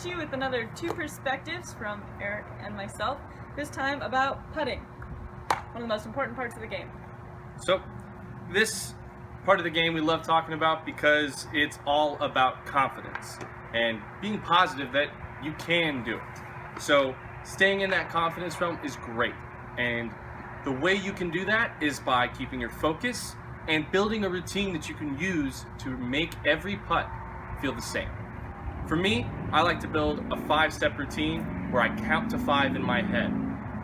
teach you with another 2 perspectives from Eric and myself, this time about putting, one of the most important parts of the game. So this part of the game we love talking about because it's all about confidence and being positive that you can do it. So staying in that confidence realm is great, and the way you can do that is by keeping your focus and building a routine that you can use to make every putt feel the same. For me, I like to build a 5-step routine where I count to 5 in my head,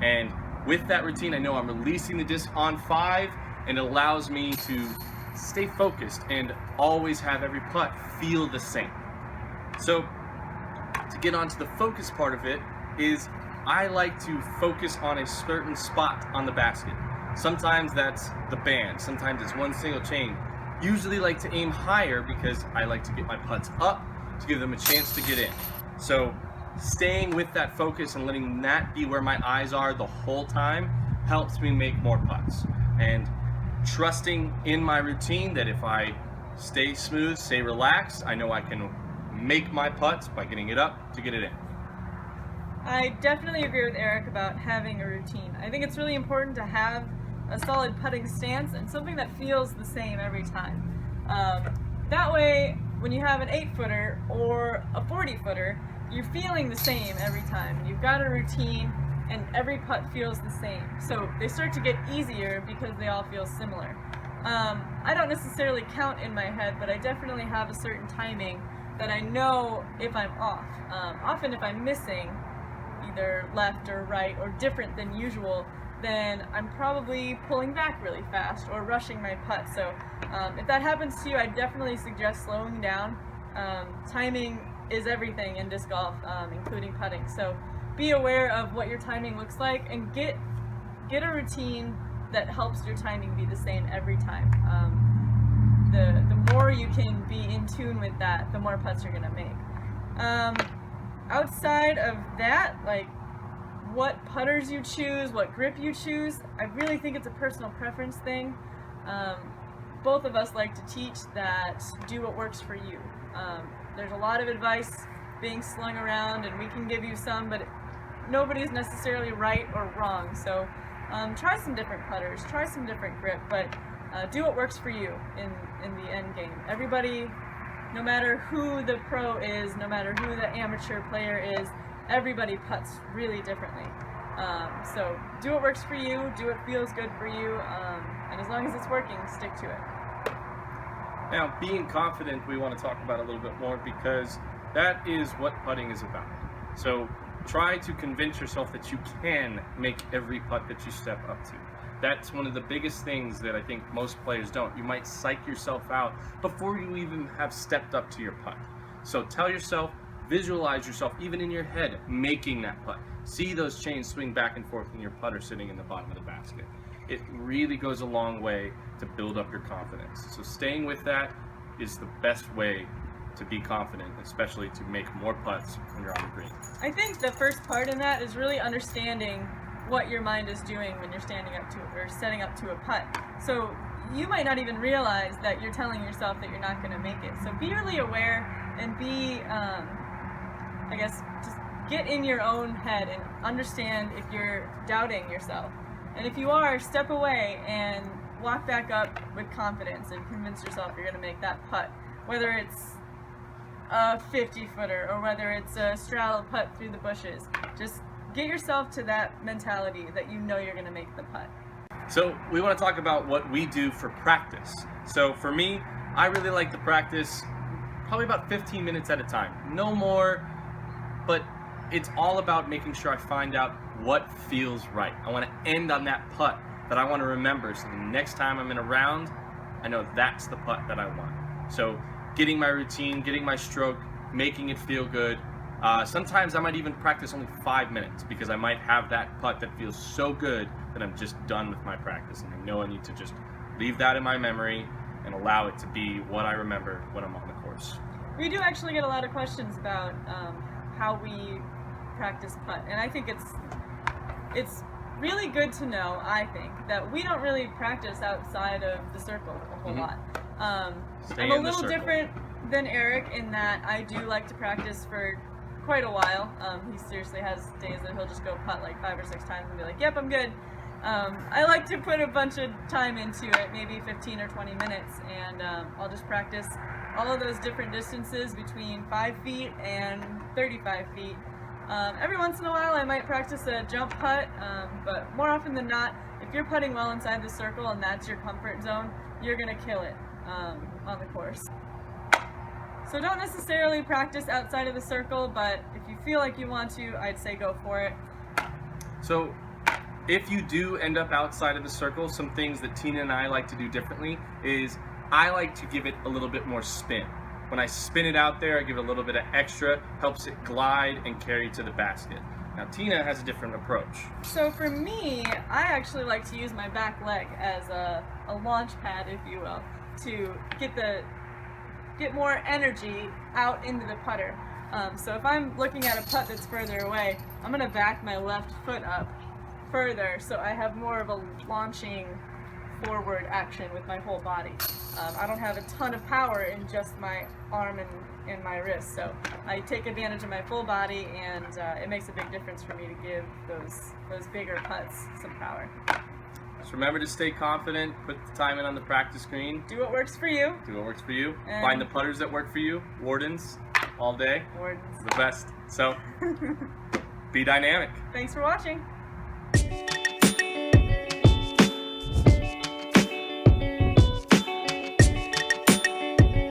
and with that routine I know I'm releasing the disc on 5, and it allows me to stay focused and always have every putt feel the same. So to get onto the focus part of it is I like to focus on a certain spot on the basket. Sometimes that's the band, sometimes it's one single chain. Usually like to aim higher because I like to get my putts up to give them a chance to get in. So staying with that focus and letting that be where my eyes are the whole time helps me make more putts. And trusting in my routine that if I stay smooth, stay relaxed, I know I can make my putts by getting it up to get it in. I definitely agree with Eric about having a routine. I think it's really important to have a solid putting stance and something that feels the same every time. That way, when you have an 8-footer or a 40-footer, you're feeling the same every time. You've got a routine and every putt feels the same. So they start to get easier because they all feel similar. I don't necessarily count in my head, but I definitely have a certain timing that I know if I'm off. Often if I'm missing either left or right or different than usual, then I'm probably pulling back really fast or rushing my putt. So if that happens to you, I definitely suggest slowing down. Timing is everything in disc golf, including putting. So be aware of what your timing looks like and get a routine that helps your timing be the same every time. The more you can be in tune with that, the more putts you're gonna make. Outside of that, like what putters you choose, what grip you choose, I really think it's a personal preference thing. Both of us like to teach that do what works for you. There's a lot of advice being slung around and we can give you some, but nobody's necessarily right or wrong. So try some different putters, try some different grip, but do what works for you in the end game. Everybody, no matter who the pro is, no matter who the amateur player is, everybody putts really differently. So do what works for you, do what feels good for you, and as long as it's working, stick to it. Now, being confident we want to talk about a little bit more because that is what putting is about. So try to convince yourself that you can make every putt that you step up to. That's one of the biggest things that I think most players don't. You might psych yourself out before you even have stepped up to your putt. So tell yourself, visualize yourself, even in your head, making that putt. See those chains swing back and forth when your putter sitting in the bottom of the basket. It really goes a long way to build up your confidence. So staying with that is the best way to be confident, especially to make more putts when you're on the green. I think the first part in that is really understanding what your mind is doing when you're standing up to it or setting up to a putt. So you might not even realize that you're telling yourself that you're not going to make it. So be really aware and be, I guess, just get in your own head and understand if you're doubting yourself. And if you are, step away and walk back up with confidence and convince yourself you're going to make that putt. Whether it's a 50-footer or whether it's a straddle putt through the bushes, just get yourself to that mentality that you know you're going to make the putt. So we want to talk about what we do for practice. So for me, I really like to practice probably about 15 minutes at a time, no more, but it's all about making sure I find out what feels right. I want to end on that putt that I want to remember, so the next time I'm in a round, I know that's the putt that I want. So getting my routine, getting my stroke, making it feel good. Sometimes I might even practice only 5 minutes because I might have that putt that feels so good that I'm just done with my practice, and I know I need to just leave that in my memory and allow it to be what I remember when I'm on the course. We do actually get a lot of questions about how we practice putt, and I think it's really good to know, I think, that we don't really practice outside of the circle a whole lot. I'm a little different than Eric in that I do like to practice for quite a while. He seriously has days that he'll just go putt like 5 or 6 times and be like, yep, I'm good. I like to put a bunch of time into it, maybe 15 or 20 minutes, and I'll just practice all of those different distances between 5 feet and 35 feet. Every once in a while I might practice a jump putt, but more often than not, if you're putting well inside the circle and that's your comfort zone, you're going to kill it on the course. So don't necessarily practice outside of the circle, but if you feel like you want to, I'd say go for it. So if you do end up outside of the circle, some things that Tina and I like to do differently is I like to give it a little bit more spin. When I spin it out there, I give it a little bit of extra, helps it glide and carry to the basket. Now Tina has a different approach. So for me, I actually like to use my back leg as a launch pad, if you will, to get more energy out into the putter. So if I'm looking at a putt that's further away, I'm going to back my left foot up further so I have more of a launching forward action with my whole body. I don't have a ton of power in just my arm and my wrist, so I take advantage of my full body, and it makes a big difference for me to give those bigger putts some power. Just remember to stay confident, put the time in on the practice green. Do what works for you. Do what works for you. And find the putters that work for you. Wardens, all day. Wardens. The best. So, be dynamic. Thanks for watching.